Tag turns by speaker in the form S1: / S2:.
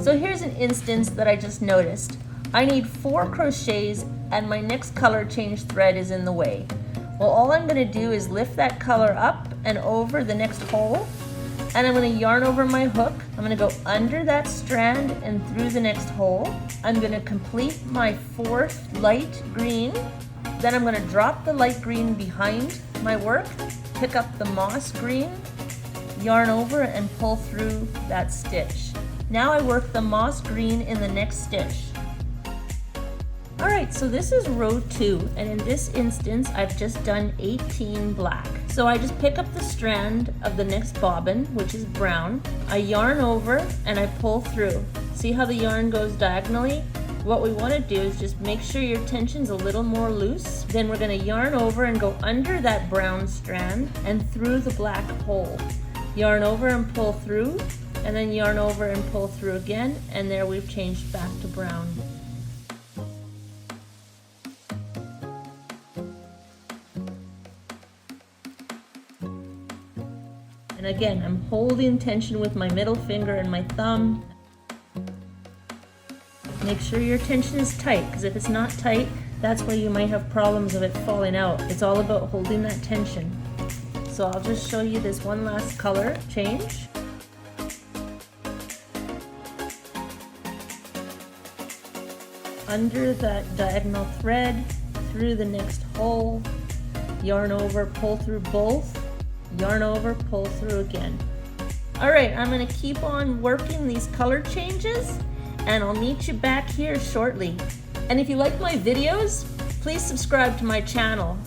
S1: So here's an instance that I just noticed. I need 4 crochets and my next color change thread is in the way. Well, all I'm going to do is lift that color up and over the next hole, and I'm going to yarn over my hook. I'm going to go under that strand and through the next hole. I'm going to complete my 4th light green. Then I'm going to drop the light green behind my work, pick up the moss green, yarn over and pull through that stitch. Now I work the moss green in the next stitch. Alright, so this is row 2, and in this instance I've just done 18 black. So I just pick up the strand of the next bobbin, which is brown. I yarn over and I pull through. See how the yarn goes diagonally? What we want to do is just make sure your tension's a little more loose. Then we're going to yarn over and go under that brown strand and through the black hole. Yarn over and pull through, and then yarn over and pull through again, and there we've changed back to brown. And again, I'm holding tension with my middle finger and my thumb. Make sure your tension is tight, because if it's not tight, that's where you might have problems of it falling out. It's all about holding that tension. So I'll just show you this one last color change. Under that diagonal thread, through the next hole, yarn over, pull through both, yarn over, pull through again. Alright, I'm going to keep on working these color changes, and I'll meet you back here shortly. And if you like my videos, please subscribe to my channel.